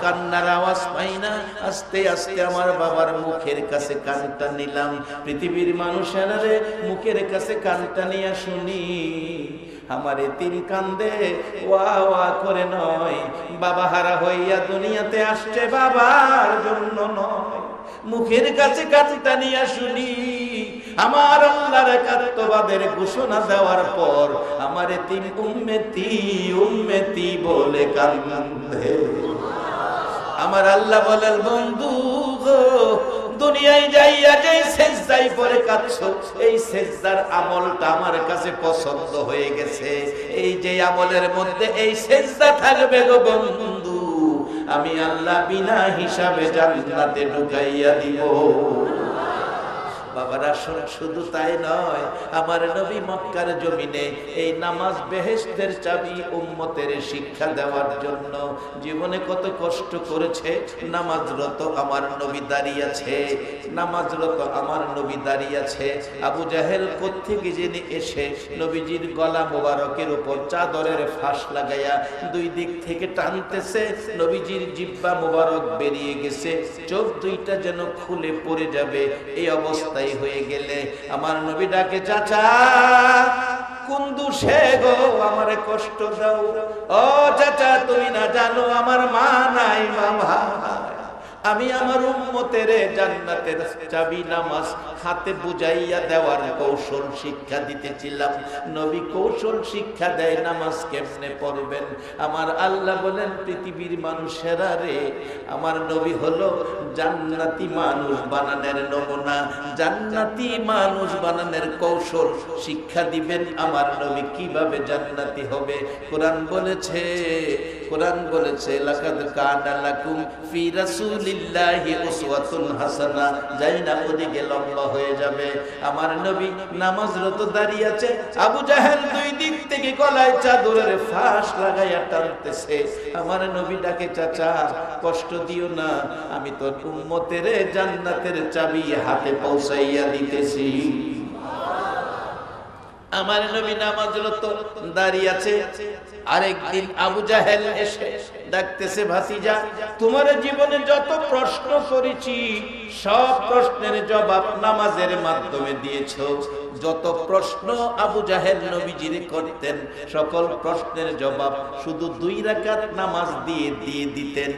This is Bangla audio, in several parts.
কান্নার আওয়াজ পাই না। আস্তে আস্তে আমার বাবার মুখের কাছে কানটা নিলাম। পৃথিবীর মানুষেরা রে মুখের কাছে কানটা নিয়ে শুনি, আমার এতিম কান্দে ওয়া ওয়া করে নয়, বাবা হারা হইয়া দুনিয়াতে আসছে বাবার জন্য নয়। মুখের কাছে কানটা নিয়ে শুনি, আমার আল্লাহর একাত্মবাদের ঘোষণা দেওয়ার পর আমার এতিম উম্মতি উম্মতি বলে কান্দে। আমার আল্লাহ বলেন, বন্ধু গো, দুনিয়ায় যাইয়া যে সেজদায় পড়ে কাঁদছো, এই সেজদার আমলটা আমার কাছে পছন্দ হয়ে গেছে। এই যে আমলের মধ্যে এই সেজদা থাকবে গো বন্ধু, আমি আল্লাহ বিনা হিসাবে জান্নাতে ঢুকাইয়া দিব। বাবারা শুধু তাই নয়, আমার নবী মক্কার জমিনে এই নামাজ বেহেশতের চাবি উম্মতের শিক্ষা দেওয়ার জন্য জীবনে কত কষ্ট করেছে। নামাজরত আমার নবী দাঁড়িয়ে আছে, নামাজরত আমার নবী দাঁড়িয়ে আছে। আবু জাহেল কোত্থেকে জেনে এসে নবীজির গলা মোবারকের উপর চাদরের ফাঁস লাগাইয়া দুই দিক থেকে টানতেছে। নবীজির জিহ্বা মোবারক বেরিয়ে গেছে, চোখ দুইটা যেন খুলে পড়ে যাবে। এই অবস্থায় হয়ে গেলে আমার নবী ডাকে, চাচা কুন্দু সে গো, আমারে কষ্ট দাও। ও চাচা, তুমি না জানো আমার মা নাই বাবা, আমি আমার উম্মতের জান্নাতের চাবি নামাজ হাতে বুঝাইয়া দেওয়ার কৌশল শিক্ষা দিতেছিলাম। নবী কৌশল শিক্ষা দেয় নামাজ কেমনে পড়বেন। আমার আল্লাহ বলেন, পৃথিবীর মানুষেরা রে, আমার নবী হলো জান্নাতি মানুষ বানানোর নমুনা, জান্নাতি মানুষ বানানোর কৌশল শিক্ষা দিবেন আমার নবী কিভাবে জান্নাতি হবে। কোরআন বলেছে, কোরআন বলেছে, লাকাদ কানা লাকুম ফি রাসূলিল্লাহি উসওয়াতুন হাসানাহ। যাই না ওদিকে লম্বা হয়ে যাবে। আমার নবী নামাজরত দাঁড়িয়ে আছে, আবু জাহেল দুই দিক থেকে গলায় চাদরের ফাঁস লাগাইয়া টানতেছে। আমার নবী ডাকে, চাচা কষ্ট দিও না, আমি তো উম্মতের জান্নাতের চাবি হাতে পৌঁছাইয়া দিতেছি। আমার নবী নামাজরত দাঁড়িয়ে আছে। আরেকদিন আবু জাহেল এসে ডাকতেছে, ভাতিজা তোমার জীবনে যত প্রশ্ন করেছি সব প্রশ্নের জবাব নামাজের মাধ্যমে দিয়েছো। যত প্রশ্ন আবু জাহেল নবীজিরে করতেন সকল প্রশ্নের জবাব শুধু 2 রাকাত নামাজ দিয়ে দিতেন।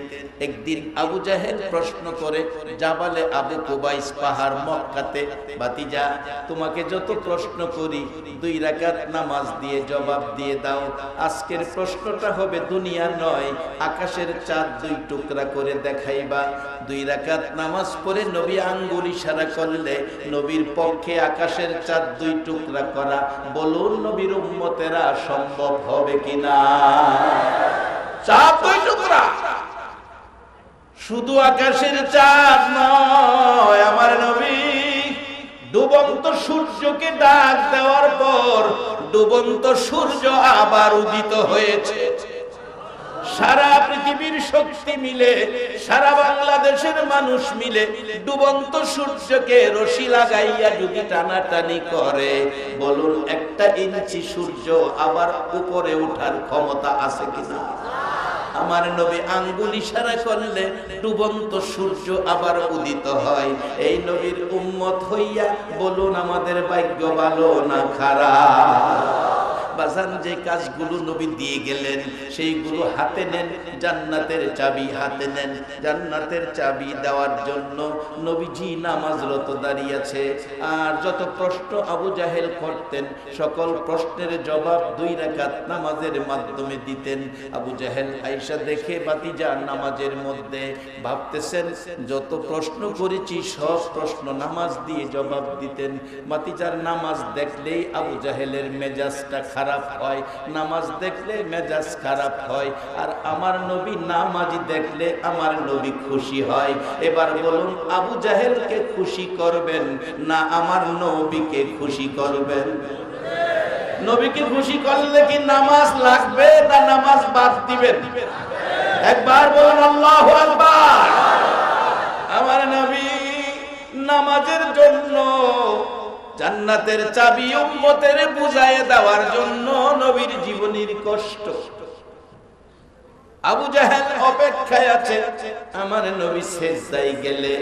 একদিন আবু জাহেল প্রশ্ন করে জাবালে আবু কুবাইস পাহাড় মক্কাতে, ভাতিজা তোমাকে যত প্রশ্ন করি 2 রাকাত নামাজ দিয়ে জবাব দিয়ে দাও। আজকের প্রশ্নটা হবে দুনিয়া নয়, আকাশের চাঁদ 2 টুকরা করে দেখাইবা। 2 রাকাত নামাজ পড়ে নবী আঙ্গুল ইশারা করলে নবীর পক্ষে আকাশের চাঁদ 2 টুকরা করা, বলুন নবীর উম্মতেরা সম্ভব হবে কিনা? চাঁদ 2 টুকরা, শুধু আকাশের চাঁদ নয়, আমার নবী ডুবন্ত সূর্যকে ডাক দেওয়ার পর ডুবন্ত সূর্য আবার উদিত হয়েছে। সারা পৃথিবীর শক্তি মিলে, সারা বাংলাদেশের মানুষ মিলে ডুবন্ত সূর্যকে রশি লাগাইয়া যদি টানাটানি করে, বলুন 1 ইঞ্চি সূর্য আবার উপরে ওঠার ক্ষমতা আছে কিনা? আমার নবী আঙ্গুল ইশারা করলে ডুবন্ত সূর্য আবার উদিত হয়। এই নবীর উম্মত হইয়া বলুন আমাদের ভাগ্য ভালো না খারাপ? বাজান যে কাজগুলো নবী দিয়ে গেলেন সেইগুলো হাতে নেন, জান্নাতের চাবি হাতে নেন। জান্নাতের চাবি দেওয়ার জন্য নবীজি নামাজরত দাঁড়িয়ে আছে। আর যত প্রশ্ন আবু জাহেল করতেন সকল প্রশ্নের জবাব 2 রাকাত নামাজের মাধ্যমে দিতেন। আবু জাহেল আয়েশা দেখে ভাতিজা নামাজের মধ্যে ভাবতেছেন যত প্রশ্ন করেছি সব প্রশ্ন নামাজ দিয়ে জবাব দিতেন। ভাতিজার নামাজ দেখলেই আবু জাহেলের মেজাজটা খারাপ হয়, নামাজ দেখলে মেজাজ খারাপ হয়। আর আমার নবী নামাজি দেখলে আমার নবী খুশি হয়। এবার বলুন আবু জাহেলকে খুশি করবেন না আমার নবীকে খুশি করবেন? নবীকে খুশি করলে কি নামাজ লাগবে না নামাজ বাদ দিবেন? একবার বলুন আল্লাহু আকবার। আমার নবী নামাজের জন্য, জান্নাতের চাবি উম্মতের বুঝায় দেওয়ার জন্য নবীর জীবনের কষ্ট। আবু জাহেল অপেক্ষায় আছে আমার নবী সেজদায় গেলে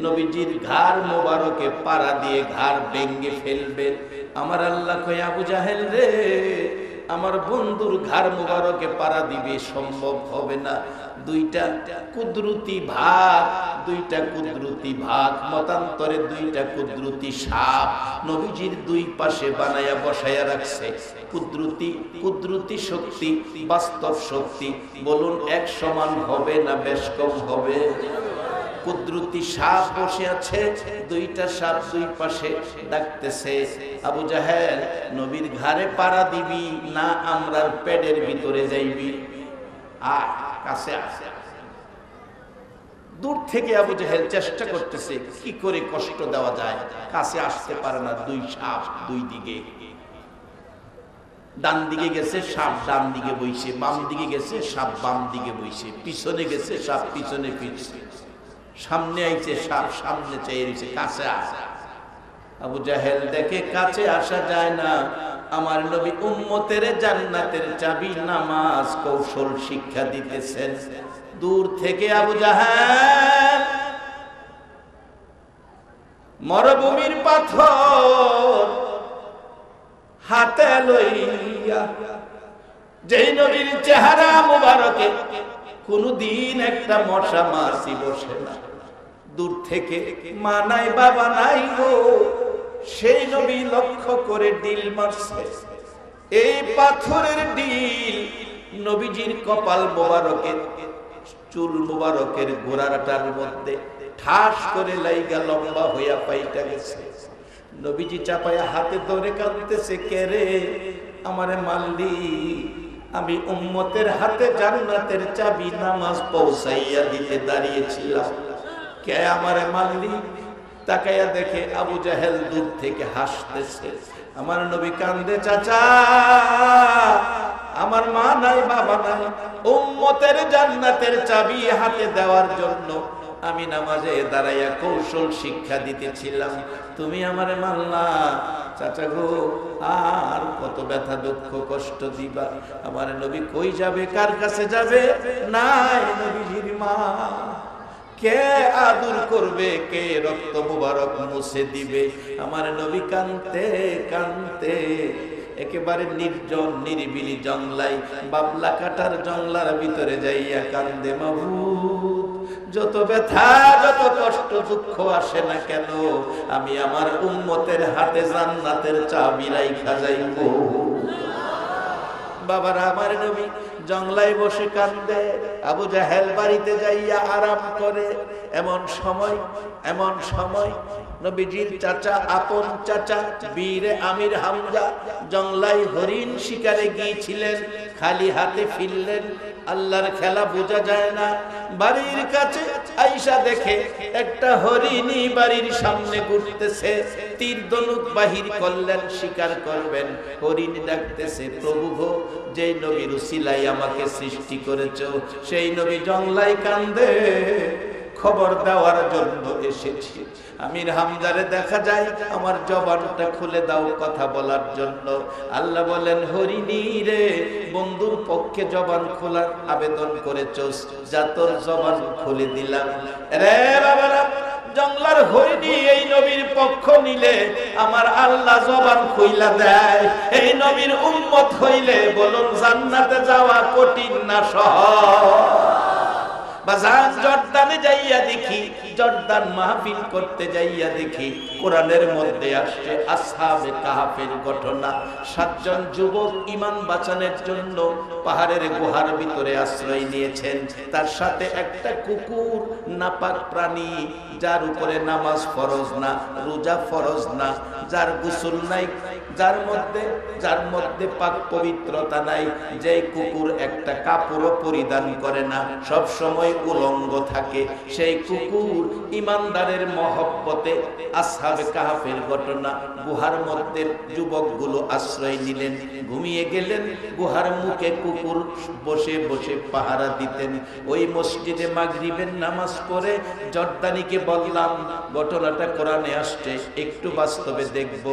নবীজির ঘাড় মোবারকে পাড়া দিয়ে ঘাড় ভেঙে ফেলবে। আমার আল্লাহ কয় আবু জাহেল রে, আমার বন্ধুর ঘাড় মোবারকে পাড়া দিবে, সম্ভব হবে না। দুইটা কুদরতি ভাগ মতান্তরে দুইটা কুদরতি সাপ নবীজির দুই পাশে বানায়া বসায়া রাখছে। কুদরতি শক্তি, বাস্তব শক্তি, বলুন এক সমান হবে না বেশ কম হবে? কুদরতি সাপ বসে আছে, দুইটা সাপ দুই পাশে ডাকতেছে, আবু জাহেল নবীর ঘাড়ে পাড়া দিবি না আমরার পেটের ভিতরে যাইবি? কাছে আসে। দূর থেকে আবু জাহেল চেষ্টা করতেছে কি করে কষ্ট দেওয়া যায়, কাছে আসতে পারে না। দুই সাপ দুই দিকে, ডান দিকে গেছে সাপ ডান দিকে বইছে, বাম দিকে গেছে সাপ বাম দিকে বইছে, পিছনে গেছে সাপ পিছনে ফিরছে, সামনে আইছে সাপ সামনে চাইছে, কাছে আসে। আবু জাহেল দেখে কাছে আসা যায় না। আমার নবী উম্মতের জান্নাতের চাবি নামাজ কৌশল শিক্ষা দিতেছেন। দূর থেকে আবু জাহেল মরুভূমির পাথর হাতে লইয়া, যেই নবীর চেহারা মুবারকে কোনদিন একটা মশা মাছি বসে না, দূর থেকে মা নাই বাবা নাই গো, সেই নবী লক্ষ্য করে ডিল মারছে। এই পাথরের ডিল নবীজির কপাল মোবারকে চুল মোবারকের গোড়াটার মধ্যে ঠাস করে লাইগা লম্বা হইয়া পাইটা গেছে। নবীজি চাপায়া হাতে ধরে কাঁদতেছে, কে রে আমারে মারলি? আমি উম্মতের হাতে জান্নাতের চাবি নামাজ পৌঁছাইয়া দিতে দাঁড়িয়েছিলাম, কে আমারে মারলি? তাকাইয়া দেখে আবু জাহেল দূর থেকে হাসতেছে। আমার নবী কান্দে, চাচা আমার মা নাই বাবা নাই, উম্মতের জান্নাতের চাবি হাতে দেওয়ার জন্য আমি নামাজে দাঁড়াইয়া কৌশল শিক্ষা দিতেছিলাম, তুমি আমারে মারলা। চাচা গো আর কত ব্যথা দুঃখ কষ্ট দিবা? আমার নবী কই যাবে, কার কাছে যাবে? নাই নবীজির মা, কে আদর করবে, কে রক্ত মুবারক মুছে দিবে? আমার নবী কানতে কানতে একেবারে নির্জন নিরিবিলি জংলাই, বাবলা কাটার জংলার ভিতরে যাইয়া কান্দে, মাবুদ যত ব্যথা যত কষ্ট দুঃখ আসে না কেন, আমি আমার উম্মতের হাতে জান্নাতের চাবি রাইখা যাইব। বাবারা, আমার নবী জংলায় বসে কান্দে, আবু জাহেল বাড়িতে যাইয়া আরাম করে। এমন সময় নবীজির চাচা, আপন চাচা বীরে আমির হামজা জংলায় হরিণ শিকারে গিয়েছিলেন, খালি হাতে ফিরলেন। আল্লাহর খেলা বোঝা যায় না। বাড়ির কাছে আইসা দেখে একটা হরিণী বাড়ির সামনে ঘুরতেছে, তীর ধনুক বাহির করলেন, শিকার করবেন। হরিণ ডাকতেছে, প্রভু গো, যেই নবীর উসিলাই আমাকে সৃষ্টি করেছ, সেই নবী জংলায় কান্দে, খবর দেওয়ার জন্য এসেছি। আমির হামজারে দেখা যায় আমার জবানটা খুলে দাও কথা বলার জন্য। আল্লাহ বলেন, হরিণী রে, বন্ধুর পক্ষে জবান খোলার আবেদন করেছস, যা তোর জবান খুলে দিলাম। রে বাবারা, জংলার হরিণী এই নবীর পক্ষ নিলে আমার আল্লাহ জবান খুইলা দেয়। এই নবীর উম্মত হইলে বলুন জান্নাতে যাওয়া কঠিন না সহজ? জর্দানে যাইয়া দেখি, জর্দান মাহফিল করতে যাইয়া দেখি, কোরআনের মধ্যে আসছে আসহাবে কাহাফের ঘটনা। 7 জন যুবক ঈমান বাঁচানোর জন্য পাহাড়ের গুহার ভিতরে আশ্রয় নিয়েছেন। তার সাথে একটা কুকুর, নাপাক প্রাণী, যার উপরে নামাজ ফরজ না, রোজা ফরজ না, যার গোসল নাই, যার মধ্যে পাক পবিত্রতা নাই, যেই কুকুর একটা কাপড়ও পরিধান করে না, সব সময় উলঙ্গ থাকে। সেই কুকুর ইমানদারের মহব্বতে আসহাবে কাহাফের ঘটনা, গুহার মধ্যে যুবকগুলো আশ্রয় নিলেন, ঘুমিয়ে গেলেন। গুহার মুখে কুকুর বসে বসে পাহারা দিতেন। ওই মসজিদে মাগরিবের নামাজ পড়ে জর্দানিকে বললাম ঘটনাটা কোরআনে আসছে, একটু বাস্তবে দেখব।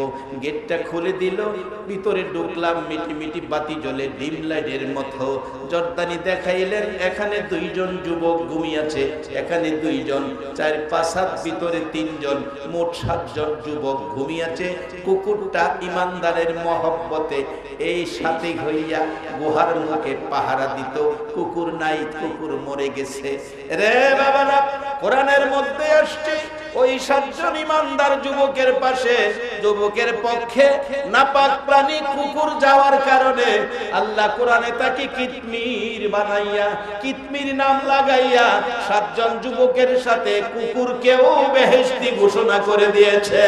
গেটটা খুলে দিল, ভিতরে ঢুকলাম, মিটি মিটি বাতি জ্বলে ডিম লাইটের মতো। জর্দানি দেখাইলেন এখানে 2 জন যুবক ঘুমিয়েছে, এখানে 2 জন, 4 5 হাত ভিতরে 3 জন, মোট 7 জন যুবক ঘুমিয়েছে। কুকুরটা ইমানদারের মহব্বতে এই সাথে হইয়া গুহার মুখে পাহারা দিত। কুকুর নাই, কুকুর মরে গেছে। রে বাবারা, কোরআনের মধ্যে আসছে ওই 7 জন ইমানদার যুবকের পাশে, যুবকের পক্ষে নাপাক প্রাণী কুকুর যাওয়ার কারণে আল্লাহ কোরআনে তাকে কিতমির বানাইয়া, কিতমির নাম লাগাইয়া 7 জন যুবকের সাথে কুকুরকেও বেহেশতি ঘোষণা করে দিয়েছে।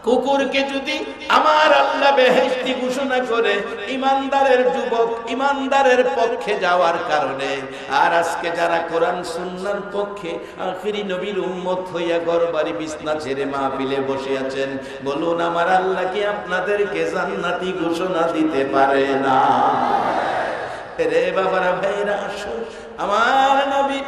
কুকুরকে যদি আমার আল্লাহ বেহেশতি ঘোষণা করে ইমানদারের যুবক ইমানদারের পক্ষে যাওয়ার কারণে, আর আজকে যারা কোরআন সুন্নাহর পক্ষে আখিরি নবীর উম্মত হইয়া ঘরবাড়ি বিছনা ছেড়ে মাহফিলে বসে আছেন, বলুন আমার আল্লাহ কি আপনাদেরকে জান্নাতি ঘোষণা দিতে পারে না? রে বাবারা, ভাইরা, আসুন, আমার নবী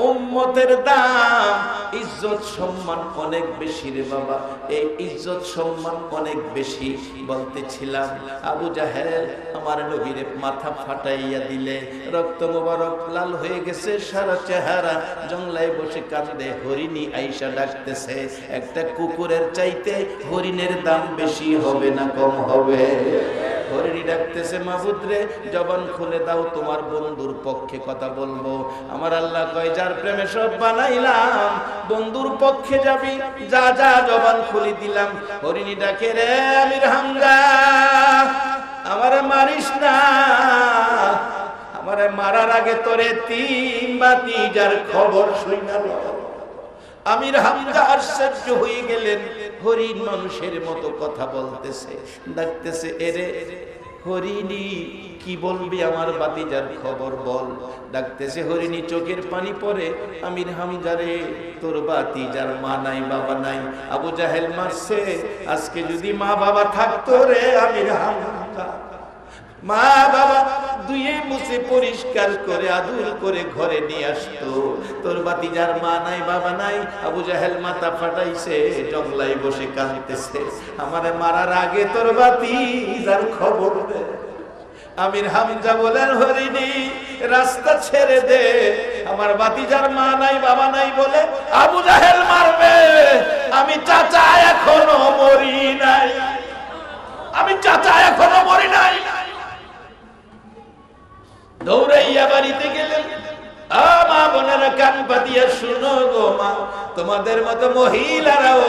উম্মতের দাম, ইজ্জত সম্মান অনেক বেশি রে বাবা। এই ইজ্জত সম্মান অনেক বেশি বলতেছিলাম। আবু জাহেল আমার নবীর মাথা ফাটাইয়া দিলে, রক্ত মোবারক লাল হয়ে গেছে সারা চেহারা, জংলায় বসে কাঁদে। হরিণী আইসা ডাকতেছে, একটা কুকুরের চাইতে হরিণের দাম বেশি হবে না কম হবে? হরিণী ডাকতেছে, মাবুদ রে, জবান খুলে দাও, তোমার বন্ধুর পক্ষে কথা বলবো। আমার আল্লাহ কয়, যার প্রেমে সব বানাইলাম, বন্ধুর পক্ষে যাবি, যা যা, জবান খুলে দিলাম। হরিণী ডাকে, রে আমির হামজা, আমারে মারিস না, আমারে মারার আগে তোরে 3 ভাতিজার খবর শুনা লো। আমির হামজা আশ্চর্য হয়ে গেলেন, হরিণ মানুষের মতো কথা বলতেছে, ডাকতেছে, এরে হরিণী, কি বলবি আমার ভাতিজার খবর বল। ডাকতেছে হরিণী, চোখের পানি পড়ে, আমির হামজা রে, তোর ভাতিজার মা নাই, বাবা নাই, আবু জাহেল মারছে। আজকে যদি মা বাবা থাকতো রে আমির হামজা, মা বাবা দুয়ে মুছে পরিষ্কার করে আদর করে ঘরে নিয়ে আসতো। তোর ভাতিজার মা নাই, বাবা নাই, আবু জাহেল মাথা ফাটাইছে, জংলায় বসে কাঁদতেছে, আমারে মারার আগে তোর ভাতিজার খবর দে। আমির হামজা বলেন, হরিণী রাস্তা ছেড়ে দে, আমার ভাতিজার মা নাই, বাবা নাই বলে আবু জাহেল মারবে। আমি চাচা এখনো মরি নাই, আমি চাচা এখনো মরি নাই। দৌড়াইয়া বাড়িতে গেলেন। মা বোনেরা, কান পাতিয়া শুনো গো মা, তোমাদের মতো মহিলারাও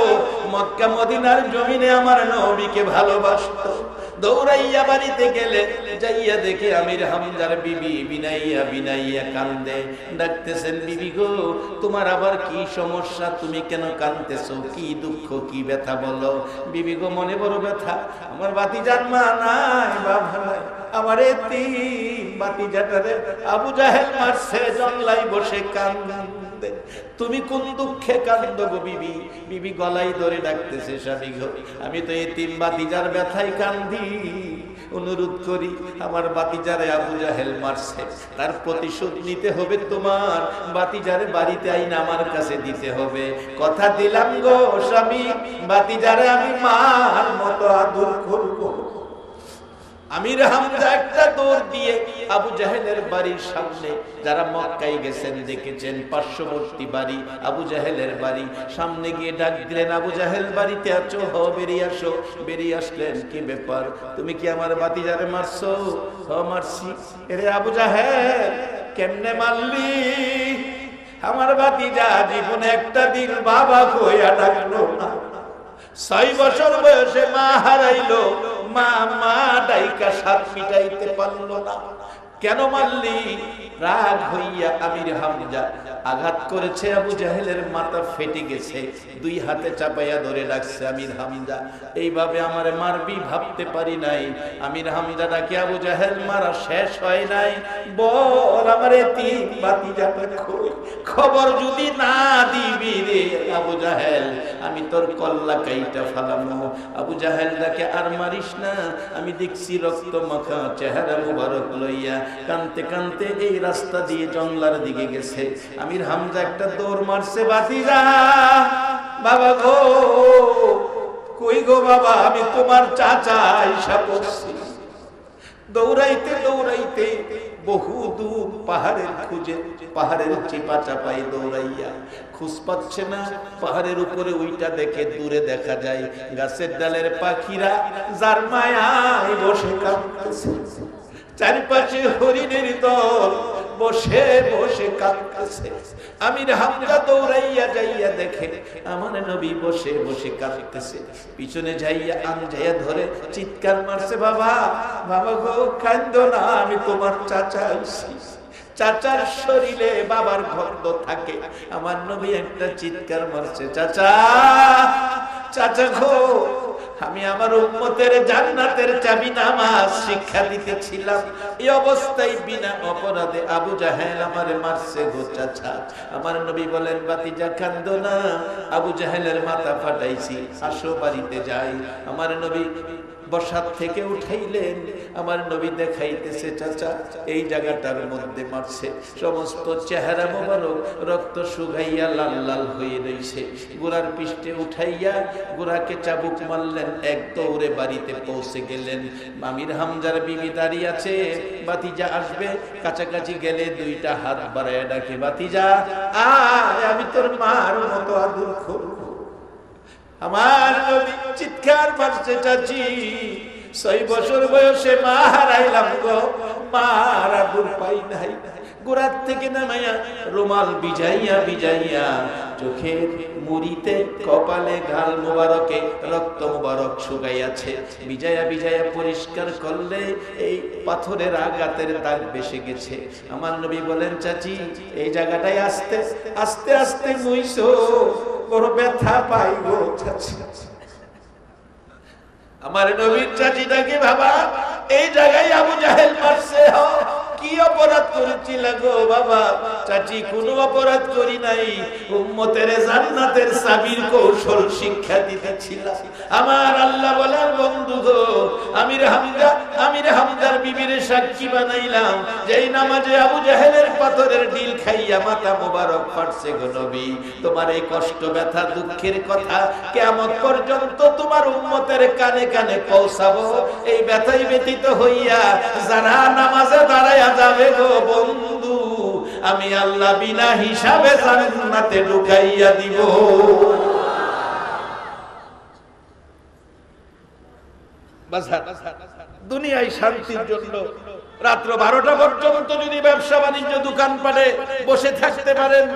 মক্কা মদিনার জমিনে আমার নবীকে ভালোবাসতো। দৌড়াইয়া বাড়িতে গেলে, যাইয়া দেখে আমির হামজার বিবি বিনাইয়া বিনাইয়া কান্দে। ডাকতেছেন, বিবি গো, তোমার আবার কি সমস্যা, তুমি কেন কাঁদতেছো, কি দুঃখ, কি ব্যথা বলো। বিবি গো, মনে বড় ব্যথা, আমার ভাতিজার মা নাই, বাবা নাই, আমার এতিম ভাতিজাটারে আবু জাহেল মারছে, জংলায় বসে কান্দে। তুমি কোন দুঃখে কান্দো গো বিবি? বিবি গলায় ধরে ডাকতেছে, স্বামী গো, আমি তো এতিম ভাতিজার ব্যথায় কান্দি। অনুরোধ করি, আমার ভাতিজারে আবু জাহেল মারছে, তার প্রতিশোধ নিতে হবে তোমার। ভাতিজারে বাড়িতে আইনা আমার কাছে দিতে হবে। কথা দিলাম গো স্বামী, ভাতিজারে আমি মার মতো আদর করবো। আমির হামজা একটা দৌড় দিয়ে আবু জাহেলের বাড়ির সামনে, যারা মক্কায় গেছেন দেখেছেন, পার্শ্ববর্তী বাড়ি আবু জাহেলের বাড়ি, সামনে গিয়ে ডাক দিলেন, আবু জাহেল বাড়িতে আছো? হ, বেরিয়ে আসো। বেরিয়ে আসলেন, কি ব্যাপার, তুমি কি আমার ভাতিজারে মারছো? হ, মারছি। এরে আবু জাহেল, কেমনে মারলি? আমার ভাতিজা জীবনে একটা দিন বাবা কইয়া ডাকলো না, 6 বছর বয়সে মা হারাইলো, মা মা ডাইকা সাত মিটাইতে পারলো না। কেন মারলি? রাগ হইয়া আমির হামজা আঘাত করেছে, আবু জাহেলের মাথা ফেটে গেছে, দুই হাতে চাপাইয়া ধরে রাখছে আমির হামজা, এইভাবে আমারে মারবি ভাবতে পারি নাই। আমির হামজা ডাকে, আবু জাহেল মারা শেষ হয় নাই, বল আমারে তিন ভাতিজাটা কই, খবর যদি না দিবি রে আবু জাহেল আমি তোর কল্লা কাইটা ফালামু। আবু জাহেল ডাকে, আর মারিস না, আমি দেখছি রক্ত মাখা চেহারা মুবারক লইয়া কানতে কানতে এই রাস্তা দিয়ে জঙ্গলার দিকে গেছে। আমির হামজা একটা দৌড় মারছে, ভাতিজা বাবা গো, কই গো বাবা, আমি তোমার চাচা আইসা পড়ছি। দৌড়াইতে দৌড়াইতে বহু দূর পাহাড়ের খুঁজে, পাহাড়ের চিপা চাপাই দৌড়াইয়া খুঁজ পাচ্ছে না। পাহাড়ের উপরে ওইটা দেখে, দূরে দেখা যায় গাছের ডালের পাখিরা যার মায়ায় বসে কাঁদতেছে, চারিপাশে হরিণের দল বসে বসে কাঁদতেছে। আমির হামজা দৌড়াইয়া যাইয়া দেখে আমার নবী বসে বসে কাঁদতেছে, পিছনে যাইয়া আনজাইয়া ধরে চিৎকার মারছে, বাবা বাবা গো কাঁদো না, আমি তোমার চাচা আইছি। চাচার শরীরে বাবার গন্ধ থাকে। আমার নবী একটা চিৎকার মারছে, চাচা চাচা গো, আমি আমার উম্মতের জান্নাতের চাবি নামাজ শিক্ষা দিতেছিলাম, এই অবস্থায় বিনা অপরাধে আবু জাহেল আমারে মারছে গো চাচা। আমার নবী বলেন, ভাতিজা কাঁদো না, আবু জাহেলের মাথা ফাটাইছি, আসো বাড়িতে যাই। আমার নবী বসাত থেকে উঠাইলেন, আমার নবী দেখাইতেছে, চাচা এই জায়গাটার মধ্যে মারছে, সমস্ত চেহারা মোবারক রক্ত শুকাইয়া লাল লাল হয়ে রয়েছে। গোড়ার পৃষ্ঠে উঠাইয়া গোড়াকে চাবুক মারলেন, এক দৌড়ে বাড়িতে পৌঁছে গেলেন। আমির হামজার বিবি দাঁড়িয়ে আছে, ভাতিজা আসবে, কাছাকাছি গেলে দুইটা হাত বাড়াইয়া ডাকে, ভাতিজা আয়, আমি তোর মার মতো আদর করব। আমার নবী চিৎকার মারছে, চাচি 6 বছর বয়সে মা হারাইলাম গো, মার আদর পাই নাই। গোড়ার থেকে নামাইয়া রুমাল বিজাইয়া বিজাইয়া চোখের মুড়িতে কপালে গাল মোবারকে রক্ত মোবারক শুকাইয়াছে, বিজাইয়া বিজাইয়া পরিষ্কার করলে এই পাথরের আঘাতের দাগ বেশি গেছে। আমার নবী বলেন, চাচি এই জায়গাটাই আস্তে আস্তে আস্তে মুইছো, বড় ব্যথা পাই গো চাচি। আমার নবীর চাচিটাকে, বাবা এই জায়গায় আবু জাহেল মারছে, কি অপরাধ করেছিল গো বাবা? চাচি কোনো অপরাধ করি নাই, উম্মতের জান্নাতের চাবির কৌশল শিক্ষা দিতেছিলাম। আমার আল্লাহ বলার বন্ধু গো, আমির হামজার বিবির সাক্ষী বানাইলাম, যেই নামাজে আবু জাহেলের পাথরের ডিল খাইয়া মাথা মোবারক ফাটছে গো নবী। তোমার এই কষ্ট ব্যথা দুঃখের কথা কিয়ামত পর্যন্ত তোমার উম্মতের কানে কানে পৌঁছাবো। এই ব্যথায় ব্যথিত হইয়া যারা নামাজে দাঁড়ায়া যাবে গো বন্ধু, আমি আল্লাহ বিনা হিসাবে জান্নাতে ঢুকাইয়া দিব। দুনিয়ায় শান্তির জন্য রাত্র 12টা পর্যন্ত যদি ব্যবসা বাণিজ্য দোকানপাটে বসে থাকতে পারেন,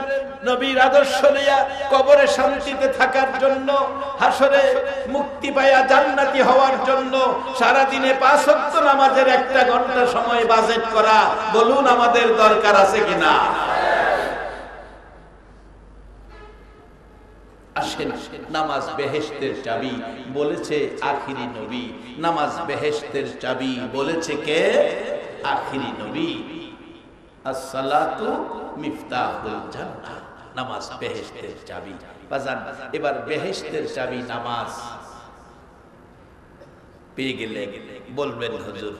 নবীর আদর্শ নিয়া কবরে শান্তিতে থাকার জন্য, হাসরে মুক্তি পায়া জান্নাতি হওয়ার জন্য সারা দিনে 5 ওয়াক্ত নামাজের 1 ঘন্টা সময় বাজেট করা, বলুন আমাদের দরকার আছে কিনা? আসেন, নামাজ বেহেশতের চাবি বলেছে আখিরি নবী। নামাজ বেহেশতের চাবি বলেছে কে? আখিরি নবী। আসসালাতু মিফতাহুল জান্নাহ, নামাজ বেহেশতের চাবি। বাজান, এবার বেহেশতের চাবি নামাজ পেয়ে গেলে বলবেন, হুজুর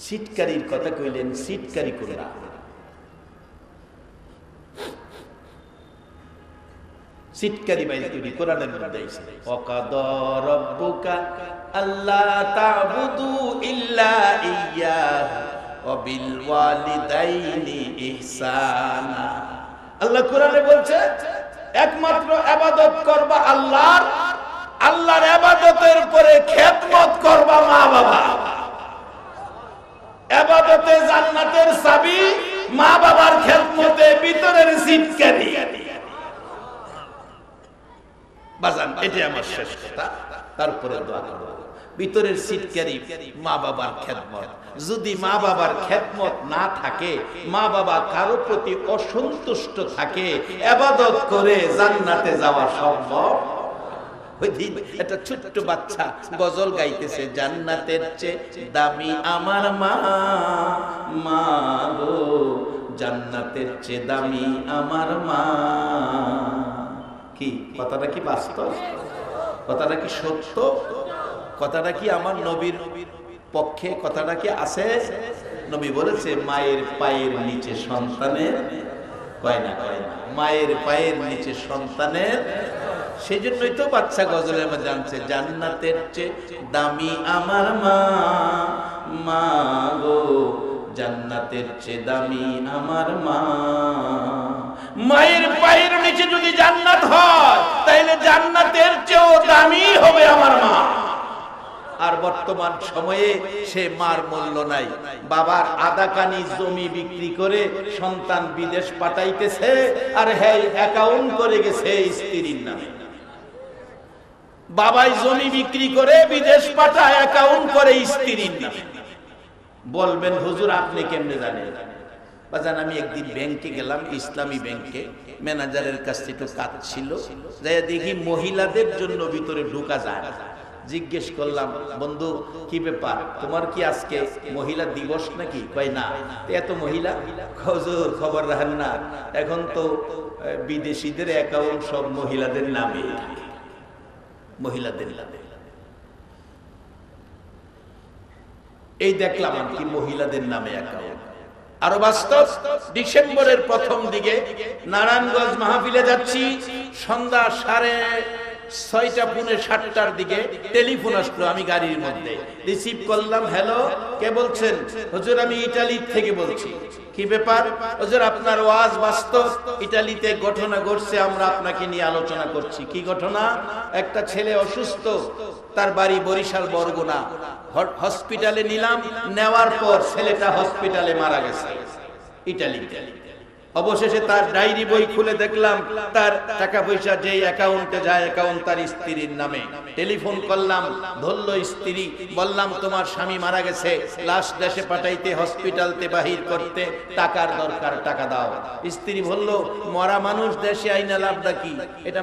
সিটকারির কথা কইলেন, সিটকারি কোনটা? সিটকারি বাইরে তৈরি কোরআনের মধ্যে আছে, ওয়াকাদা রাব্বুকা আল্লা তা'বুদু ইল্লা ইয়্যাহু ওয়া বিল ওয়ালিদাইনি ইহসানা। আল্লাহ কোরআনে বলছে একমাত্র ইবাদত করবা আল্লাহর, আল্লাহর ইবাদতের পরে খেদমত করবা মা বাবা। ইবাদতে জান্নাতের চাবি, মা বাবার খেদমতে ভিতরের সিটকারি। বাজান, এটাই আমার শেষ কথা, তারপরে দোয়া করব। ভিতরের সিটকারি মা বাবার খেদমত। যদি মা বাবার খেদমত না থাকে, মা বাবা কারো প্রতি অসন্তুষ্ট থাকে, ইবাদত করে জান্নাতে যাওয়া সম্ভব। ওই দিন একটা ছোট্ট বাচ্চা গজল গাইতেছে, জান্নাতের চেয়ে দামি আমার মা, মা গো জান্নাতের চেয়ে দামি আমার মা। কি কথাটা কি বাস্তব? কথাটা কি সত্য? কথাটা কি আমার নবীর পক্ষে? কথাটা কি আছে? নবী বলেছে মায়ের পায়ের নিচে সন্তানের, কয় না মায়ের পায়ের নিচে সন্তানের। সেই জন্যই তো বাচ্চা গজলের মধ্যে জানছে, জান্নাতের চেয়ে দামি আমার মা, মা গো জান্নাতের চেয়ে দামি আমার মা। মায়ের পায়ের নিচে যদি জান্নাত হয়, তাহলে জান্নাতের চেয়েও দামি হবে আমার মা। আর বর্তমান সময়ে সে মার মূল্য নাই। বাবার আদাকানি জমি বিক্রি করে সন্তান বিদেশ পাঠাইতেছে, আর হ্যাঁ অ্যাকাউন্ট করে গেছে স্ত্রীর নামে। বাবাই জমি বিক্রি করে বিদেশ পাঠায়, অ্যাকাউন্ট করে স্ত্রীর নামে। বলবেন হুজুর আপনি কেমনে জানেন? বাজান আমি একদিন ব্যাংকে গেলাম, ইসলামী ব্যাংকে, ম্যানেজারের কাছ থেকে কাজ ছিল, যাই দেখি মহিলাদের জন্য ভিতরে ঢোকা যায়। জিজ্ঞেস করলাম, বন্ধু কি ব্যাপার, তোমার কি আজকে মহিলা দিবস নাকি? কয় না। এত মহিলা? হুজুর খবর রাখেন না, এখন তো বিদেশিদের অ্যাকাউন্ট সব মহিলাদের নামে, মহিলাদের নামে। এই দেখলাম আর কি মহিলাদের নামে অ্যাকাউন্ট। আরো বাস্তব, ডিসেম্বরের প্রথম দিকে নারায়ণগঞ্জ মাহফিলে যাচ্ছি, সন্ধ্যা 6:30-7:30 দিকে টেলিফোন আসলো, আমি গাড়ির মধ্যে রিসিভ করলাম। হ্যালো, কে বলছেন? হুজুর আমি ইতালি থেকে বলছি। কি ব্যাপার? হুজুর আপনার ওয়াজ বাস্তব, ইতালিতে ঘটনা ঘটছে, আমরা আপনাকে নিয়ে আলোচনা করছি। কি ঘটনা? একটা ছেলে অসুস্থ, তার বাড়ি বরিশাল বরগুনা, হসপিটালে নিলাম, নেওয়ার পর ছেলেটা হসপিটালে মারা গেছে ইতালিতে। অবশেষে তার ডায়েরি বই খুলে দেখলাম তার টাকা পয়সা যেই অ্যাকাউন্টে যায়, অ্যাকাউন্ট তার স্ত্রীর নামে। টেলিফোন করলাম, ধরলো স্ত্রী, বললাম তোমার স্বামী মারা গেছে, লাশ দেশে পাঠাইতে, হসপিটালতে বাহির করতে টাকার দরকার, টাকা দাও। স্ত্রী বলল, মরা মানুষ দেশে আইনা লাভটা কি? এটা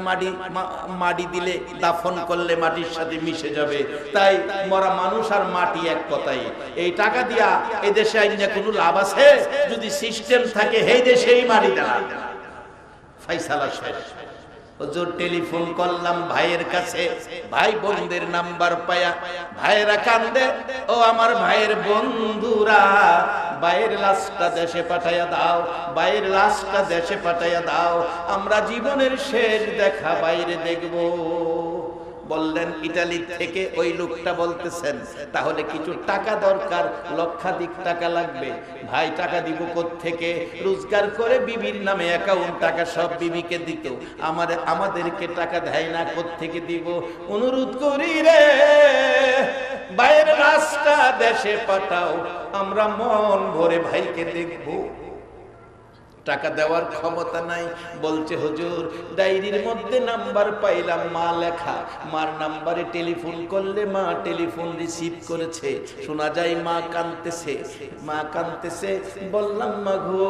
মাটি দিলে, দাফন করলে মাটির সাথে মিশে যাবে, তাই মরা মানুষ আর মাটি এক কথাই। এই টাকা দিয়া এই দেশে আইনা কোনো লাভ আছে? যদি সিস্টেম থাকে এই দেশে মারি দেনা, ফাইসালা শেষ। হুজুর টেলিফোন করলাম ভাইয়ের কাছে, ভাই বোনদের নাম্বার পায়া ভাইয়েরা কান্দে, ও আমার ভাইয়ের বন্ধুরা, ভাইয়ের লাশটা দেশে পাঠাইয়া দাও, ভাইয়ের লাশটা দেশে পাঠাইয়া দাও, আমরা জীবনের শেষ দেখা বাইরে দেখব। বললেন ইতালি থেকে ওই লোকটা বলতেছেন, তাহলে কিছু টাকা দরকার, লক্ষাধিক টাকা লাগবে। ভাই টাকা দিব কোত্থেকে? রোজগার করে বিবির নামে অ্যাকাউন্ট, টাকা সব বিবিকে দিত, আমাদেরকে টাকা দেয় না, কোত্থেকে দিব? অনুরোধ করি রে, ভাইয়ের লাশটা দেশে পাঠাও, আমরা মন ভরে ভাইকে দেখবো। টাকা দেওয়ার ক্ষমতা নাই। বলছে হুজুর ডায়েরির মধ্যে নাম্বার পাইলাম, মা লেখা, মার নাম্বারে টেলিফোন করলে মা টেলিফোন রিসিভ করেছে, শোনা যায় মা কাঁদতেছে, মা কাঁদতেছে। বললাম মা গো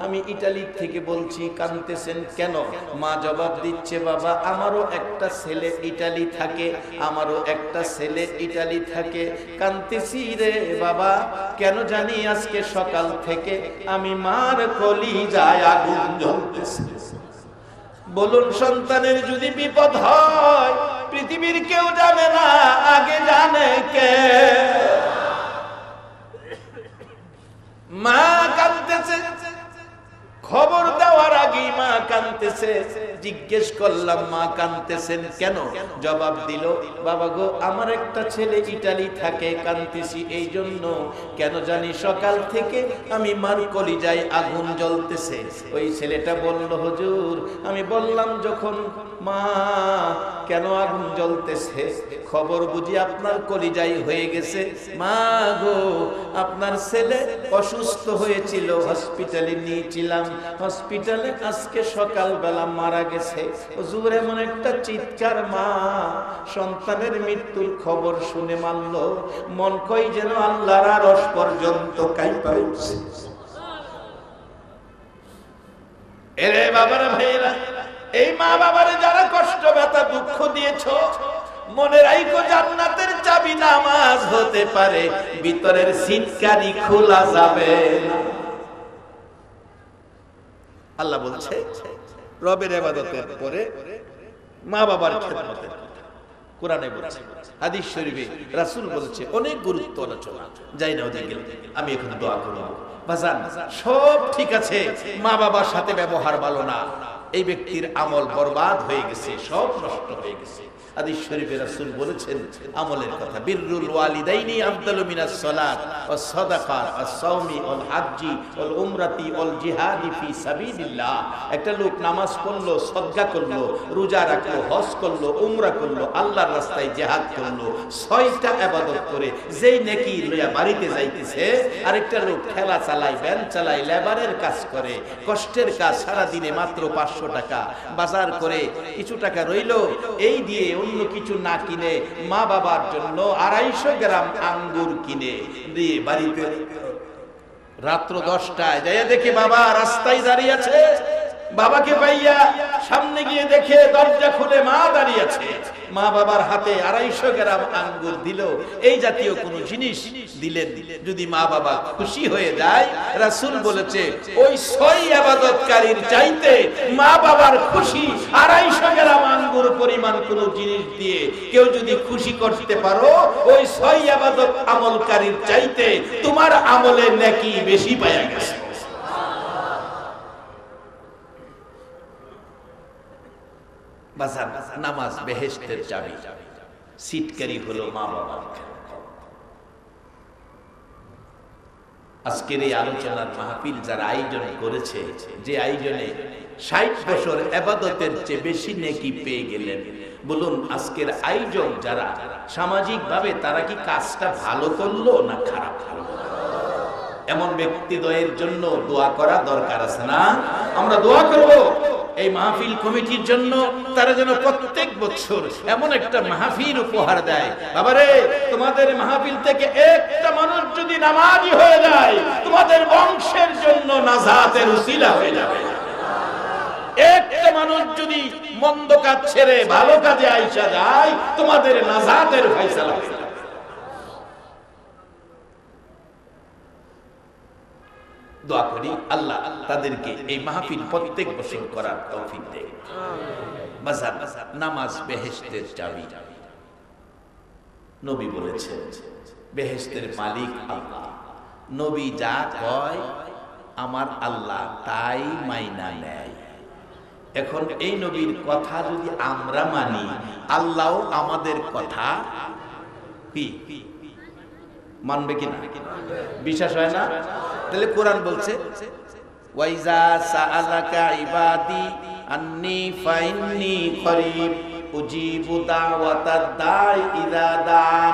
আমি ইতালি থেকে বলছি, কাঁদতেছেন কেন? মা জবাব দিচ্ছে, বাবা আমারও একটা ছেলে ইতালি থাকে, আমারও একটা ছেলে ইতালি থাকে, কাঁদতেছি রে বাবা, কেন জানি আজকে সকাল থেকে আমি মার কলিজা আগুন জ্বলতেছে। বলুন সন্তানের যদি বিপদ হয়, পৃথিবীর কেউ জানে না, আগে জানে কে? মা কাঁদতেছে, খবর দেওয়ার আগে মা কাঁদতেছে। জিজ্ঞেস করলাম মা কাঁদতেছেন কেন? জবাব দিল, বাবা গো আমার একটা ছেলে ইতালি থাকে, কাঁদতেছি এই জন্য, কেন জানি সকাল থেকে আমি মার কলিজায় আগুন জ্বলতেছে। ওই ছেলেটা বলল, হুজুর আমি বললাম যখন, মা কেন আগুন জ্বলতেছে? খবর বুঝি আপনার কলিজায় হয়ে গেছে। মা গো আপনার ছেলে অসুস্থ হয়েছিল, হসপিটালে নিয়েছিলাম, হসপিটালে আজকে সকালবেলা মারা গেছে। হুজুর এমন একটা চিৎকার, মা সন্তানের মৃত্যুর খবর শুনে মানল, মন কই যেন আল্লাহর আরশ পর্যন্ত কাঁপা উঠছে। এরে বাবারা, ভাইরা, এই মা বাবারে যারা কষ্ট ব্যথা দুঃখ দিয়েছো, মনে রাখো জান্নাতের চাবি নামাজ হতে পারে, ভিতরের সিটকারি খোলা যাবে। আল্লাহ বলছে রবের ইবাদতের পরে মা বাবার খেদমতের কথা কোরআনে বলছে, হাদিস শরীফে রাসূল বলেছে, অনেক গুরুত্ব আলোচনা যাই না ওদিকে। আমি এখন দোয়া করব, বাজান সব ঠিক আছে, মা বাবার সাথে ব্যবহার ভালো না, এই ব্যক্তির আমল বরবাদ হয়ে গেছে, সব নষ্ট হয়ে গেছে। হাদিস শরীফে রাসূল বলেছেন আমলের কথা, বিররুল ওয়ালিদাইনি আফদালু মিনাস সালাত ওয়াস সাদাকা ওয়াস সাওমি ওয়াল হাজ্জি ওয়াল উমরাতি ওয়াল জিহাদি ফি সাবিলিল্লাহ। একটা লোক নামাজ পড়লো, সদকা করলো, রোজা রাখলো, হজ করলো, উমরা করলো, আল্লাহর রাস্তায় জিহাদ করলো, 6টা ইবাদত করে যেই নেকি লইয়া বাড়িতে যাইতেছে, আরেকটা লোক ঠেলা চালায়, ভ্যান চালায়, লেবারের কাজ করে, কষ্টের কাজ, সারা দিনে মাত্র 500 টাকা বাজার করে কিছু টাকা রইলো, এই দিয়ে অন্য কিছু না কিনে মা বাবার জন্য 250 গ্রাম আঙ্গুর কিনে দিয়ে বাড়িতে রাত্র 10টায় যাইয়া দেখে বাবা রাস্তায় দাঁড়িয়ে আছে। বাবাকে পাইয়া সামনে গিয়ে দেখে দরজা খুলে মা দাঁড়িয়ে আছে, মা বাবার হাতে 250 গ্রাম আঙ্গুর দিল। এই জাতীয় কোন জিনিস দিলেন, যদি মা বাবা খুশি হয়ে যায়, রাসূল বলেছে ওই 6 ইবাদতকারীর চাইতে মা বাবার খুশি 250 গ্রাম আঙ্গুর পরিমাণ কোন জিনিস দিয়ে কেউ যদি খুশি করতে পারো, ওই 6 ইবাদত আমলকারীর চাইতে তোমার আমলের নেকি বেশি পাওয়া গেছে। নামাজ বেহেশতের চাবি, সিটকারি হলো মা বাবা। আজকের এই আলোচনার মাহফিল যারা আয়োজন করেছে, যে আয়োজনে 60 বছর ইবাদতের চেয়ে বেশি নেকি পেয়ে গেলেন, বলুন আজকের আয়োজক যারা সামাজিক ভাবে তারা কি কাজটা ভালো করলো না খারাপ করলো? এমন ব্যক্তিদ্বয়ের জন্য দোয়া করা দরকার আছে না? আমরা দোয়া করব এই মাহফিল কমিটির জন্য, তারা যেন প্রত্যেক বছর এমন একটা মাহফিল উপহার দেয়। বাবারে, তোমাদের মাহফিল থেকে একটা মানুষ যদি নামাজি হয়ে যায়, তোমাদের বংশের জন্য নাজাতের উসিলা হয়ে যাবে। একটা মানুষ যদি মন্দ কাজ ছেড়ে ভালো কাজে আইসা যায়, তোমাদের নাজাতের ফয়সালা হয়ে যাবে। দোয়া করি আল্লাহ তাদেরকে এই মাহফিল প্রত্যেক বছর করার তৌফিক দেয়। বাজার নামাজ বেহেশতের চাবি। নবী বলেছেন বেহেশতের মালিক আল্লাহ। নবী যা কয় আমার আল্লাহ তাই মাইনা নেয়। এখন এই নবীর কথা যদি আমরা মানি, আল্লাহ আমাদের কথা কি মানবে কিনা? বিশ্বাস হয় না? তাহলে কোরআন বলছে ওয়াইজা সাআলাকা ইবাদি আন্নী ফাইন্নী করিব উজিবু দাওয়াতাদ দাই ইযা দান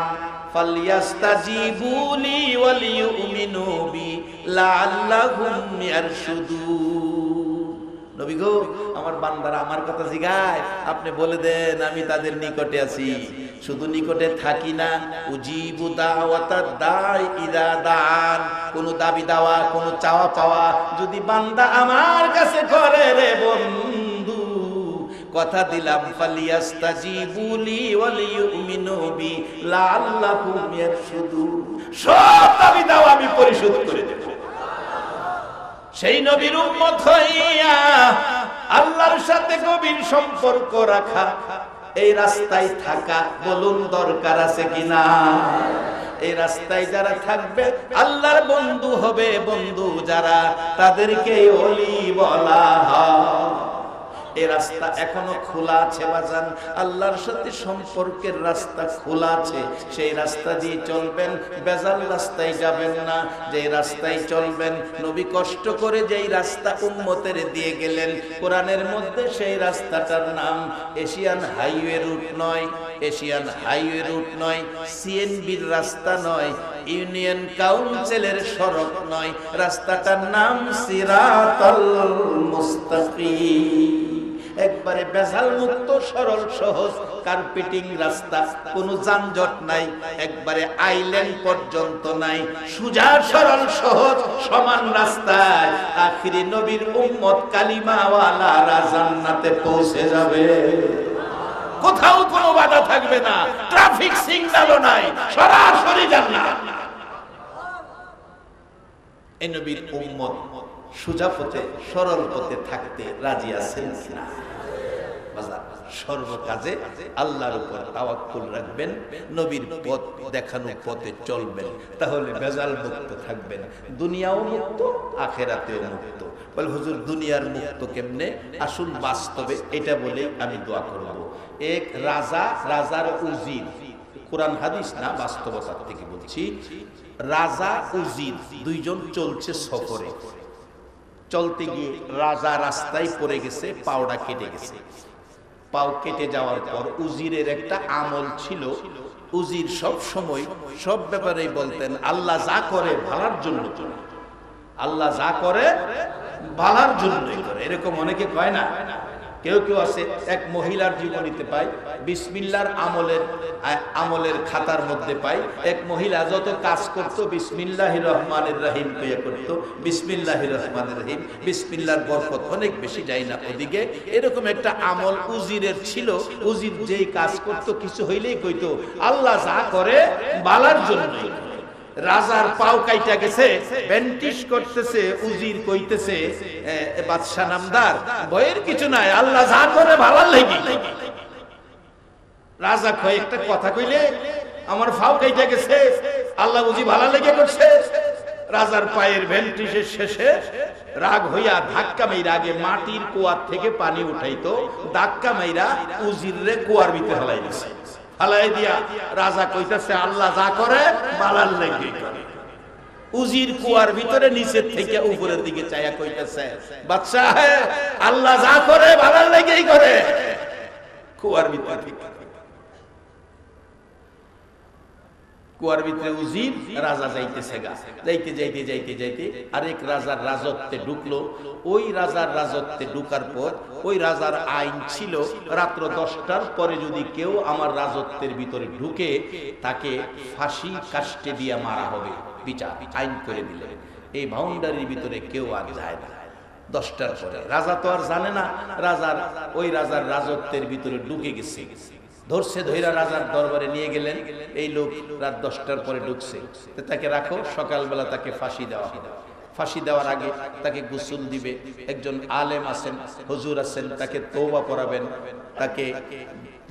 ফালইস্তাজিবুলি ওয়ালিয়ুমিনু বি লাআল্লাহুম ইয়ারশুদুন। নবী গো, আমার বান্দারা আমার কথা জিগায়, আপনি বলে দেন আমি তাদের নিকটে আছি। শুধু নিকটে থাকি না, উজিবু দাওয়াতাদ দাই ইযা দান, কোন দাবি দাওয়া, কোন চাওয়া পাওয়া যদি বান্দা আমার কাছে করে রে বন্ধু, কথা দিলাম ফালিয়াস্তাজিবুলি ওয়ালিয়ুমিনু বি লাআল্লাহুম ইয়ারশুদুন, সব দাবি দাওয়া আমি পরিশোধ করে দেব। সেই নবীর উম্মত হইয়া আল্লাহর সাথে গভীর সম্পর্ক রাখা, এই রাস্তায় থাকা, বলুন দরকার আছে কিনা? এই রাস্তায় যারা থাকবে আল্লাহর বন্ধু হবে। বন্ধু যারা, তাদেরকে ওলি বলা হয়। এই রাস্তা এখনো খোলা আছে বাজান, আল্লাহর সাথে সম্পর্কের রাস্তা খোলা আছে, সেই রাস্তা দিয়ে চলবেন, বেজাল রাস্তায় যাবেন না। যে রাস্তায় চলবেন, নবী কষ্ট করে যেই রাস্তা উম্মতের দিয়ে গেলেন কোরআনের মধ্যে, সেই রাস্তাটার নাম এশিয়ান হাইওয়ে রুট নয়, এশিয়ান হাইওয়ে রুট নয়, সিএনবির রাস্তা নয়, ইউনিয়ন কাউন্সিলের সড়ক নয়, রাস্তাটার নাম সিরাতাল মুস্তাকিম। একবারে বেজাল মুক্ত, সরল সহজ কার্পেটিং রাস্তা, কোনো যানজট নাই, একবারে আইল্যান্ড পর্যন্ত নাই, সোজা সরল সহজ সমান রাস্তায় আখিরি নবীর উম্মত কালিমাওয়ালারা জান্নাতে পৌঁছে যাবে। কোথাও কোনো বাধা থাকবে না, ট্রাফিক সিগন্যালও নাই, সরাসরি জান্নাত। এই নবীর উম্মত সোজা পথে সরল পথে থাকতে রাজি আছেন কিনা? সর্বকাজে আল্লাহর উপর তাওয়াক্কুল রাখবেন, নবীর পথ দেখানো পথে চলবেন, তাহলে বেজাল মুক্ত থাকবেন, দুনিয়াও মুক্ত আখেরাতেও মুক্ত। বল হুজুর দুনিয়ার মুক্ত কেমনে? আসুন বাস্তবে এটা বলেই আমি দোয়া করব। এক রাজা, রাজার উজির, কোরআন হাদিস না, বাস্তবতার থেকে বলছি। রাজা উজির দুইজন চলছে সফরে, চলতে গিয়ে রাজা রাস্তায় পড়ে গেছে, পাওটা কেটে গেছে। পাও কেটে যাওয়ার পর উজিরের একটা আমল ছিল, উজির সব সময় সব ব্যাপারেই বলতেন আল্লাহ যা করে ভালার জন্য করে, আল্লাহ যা করে ভালার জন্যই করে। এরকম অনেকে কয় না? কেউ কেউ আছে, এক মহিলার জীবনীতে পাই, বিসমিল্লাহর আমলের খাতার মধ্যে পাই, এক মহিলা যত কাজ করতো বিসমিল্লাহির রহমানির রহিম কইয়া করতো, বিসমিল্লাহির রহমানির রহিম, বিসমিল্লাহর বরকত অনেক বেশি যায় না ওদিকে। এরকম একটা আমল উজিরের ছিল। উজির যেই কাজ করতো কিছু হইলেই কইতো আল্লাহ যা করে ভালার জন্যই। রাজার পাও কাইটা গেছে, ব্যান্টিশ করতেছে, উজির কইতেছে বাদশা নামদার ভয়ের কিছু নাই, আল্লাহ যা করে ভালার লাগি। রাজা কয়েকটা কথা কইলে আমার পাও কাইটা গেছে, আল্লাহ বুঝি ভালা লেগে করছে। রাজার পায়ের ব্যান্টিশের শেষে রাগ হইয়া ধাক্কা মাইরা, আগে মাটির কুয়ার থেকে পানি উঠাইতো, ধাক্কা মাইরা উজিরে কুয়ার ভিতরে ফেলাই দিছে। ফালাই দিয়া রাজা কইতাছে আল্লাহ যা করে ভালার লাগি করে। উজির কুয়ার ভিতরে নিচের থেকে উপরের দিকে চাইয়া কইতাছে বাদশা আল্লাহ যা করে ভালার লাগেই করে। কুয়ার ভিতরে, কুয়ার ভিতরে উজির, রাজা যাইতেছে গা, যাইতে যাইতে যাইতে যাইতে আরেক রাজার রাজত্বে ঢুকলো। ওই রাজার রাজত্বে ঢুকার পর ওই রাজার আইন ছিল রাত্র 10টার পরে যদি কেউ আমার রাজত্বের ভিতরে ঢুকে তাকে ফাঁসি কাষ্টে দিয়ে মারা হবে, বিচার আইন করে দিলেন। এই বাউন্ডারির ভিতরে কেউ আর যায় না 10টার পরে। রাজা তো আর জানে না, ওই রাজার রাজত্বের ভিতরে ঢুকে গেছে। ধরছে, ধৈরা রাজার দরবারে নিয়ে গেলেন। এই লোক রাত 10টার পরে ঢুকছে, তাকে রাখো, সকালবেলা তাকে ফাঁসি দেওয়া হবে। ফাঁসি দেওয়ার আগে তাকে গোসল দিবে, একজন আলেম আছেন, হুজুর আছেন, তাকে তওবা পড়াবেন, তাকে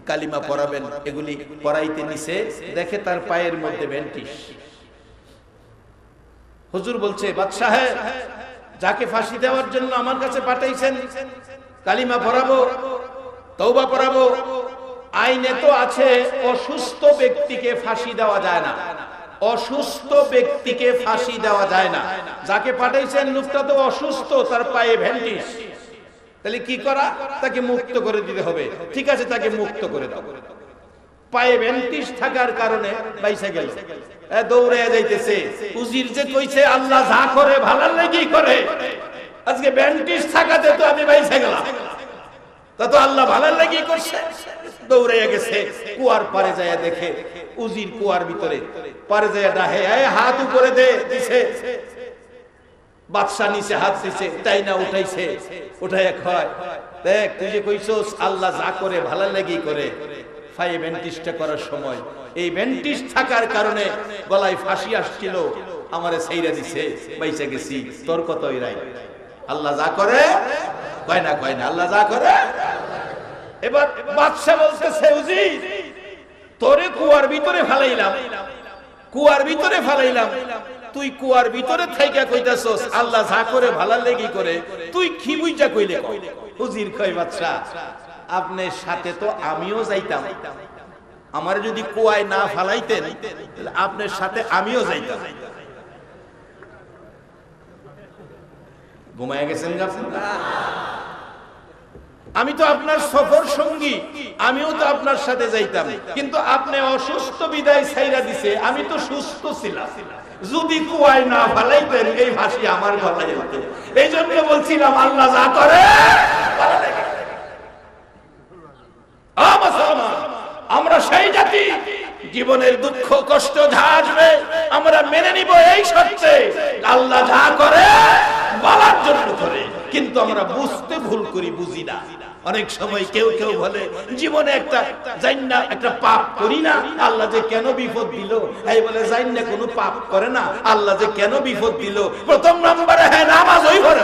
কালিমা পড়াবেন। এগুলি পড়াইতে নিছে, দেখে তার পায়ের মধ্যে ব্যান্টিশ। হুজুর বলছে বাদশা যাকে ফাঁসি দেওয়ার জন্য আমার কাছে পাঠাইছেন, কালিমা পড়াবো, তওবা পড়াবো, আইনে তো আছে অসুস্থ ব্যক্তিকে ফাঁসি দেওয়া যায় না, অসুস্থ ব্যক্তিকে ফাঁসি দেওয়া যায় না। যাকে পাঠাইছেন লোকটা তো অসুস্থ, তার পায়ে ব্যান্ডিজ, তাহলে কি করা? তাকে মুক্ত করে দিতে হবে। ঠিক আছে, তাকে মুক্ত করে দাও। পায়ে ব্যান্ডিজ থাকার কারণে বাইসা গেল, দৌড়ে যাইতেছে। উজির যে কইছে আল্লাহ যা করে ভালার লাগি করে, আজকে ব্যান্ডিজ থাকাতে তো আমি বাইসা গেলাম, তা তো আল্লাহ ভালার লাগি করছে। দৌড়ে গেছে, কুয়ার পারে যায় দেখে উজির কুয়ার ভিতরে, পারে যায় ডাহে হাত উপরে দিছে। বাদশা নিচে হাত দিছে, তাই না উঠাইছে, উঠাইয়া কয় দেখ তুই যে কইছস আল্লাহ যা করে ভালার লাগি করে, ফাইভ ব্যান্টিশটা করার সময় এই ব্যান্টিশ থাকার কারণে গলায় ফাঁসি আসছিল, আমারে ছাইরা দিছে, বাইসা গেছি। তোর কতই রাই, আল্লাহ যা করে কয় না, কয় না, আল্লাহ যা করে। এবার বাদশা বলতেছে উজির তোরে কুয়ার ভিতরে ফালাইলাম, কুয়ার ভিতরে ফালাইলাম, তুই কুয়ার ভিতরে থাইকা কইতাছস আল্লাহ যা করে ভালার লাগি করে, তুই কি বুঝা কইলে? হুজির কয় বাদশা আপনার সাথে তো আমিও যাইতাম, আমার যদি কুয়ায় না ফালাইতেন তাহলে আপনার সাথে আমিও যাইতাম। ঘুমায় গেছেন আমি তো আপনার সফর সঙ্গী, আমিও তো আপনার সাথে যাইতাম, কিন্তু আপনি অসুস্থ বিদায় ছাইরা দিছে, আমি তো সুস্থ ছিলাম, যদি কুয়ায় না ফালাইতেন এই ভাসি আমার গলায় হতো। এই জন্য বলছিলাম আল্লাহ যা করে আমরা সেই জাতি, জীবনের দুঃখ কষ্ট যা আসবে আমরা মেনে নিব এই শর্তে আল্লাহ যা করে বলার জন্য করে, কিন্তু আমরা বুঝতে ভুল করি, বুঝি না। অনেক সময় কেউ কেউ বলে জীবনে একটা জাইন্না একটা পাপ করি না, আল্লাহ যে কেন বিপদ দিল, এই বলে জাইন্না কোনো পাপ করে না, আল্লাহ যে কেন বিপদ দিল। প্রথম নম্বরে হ্যাঁ নামাজ ওই করে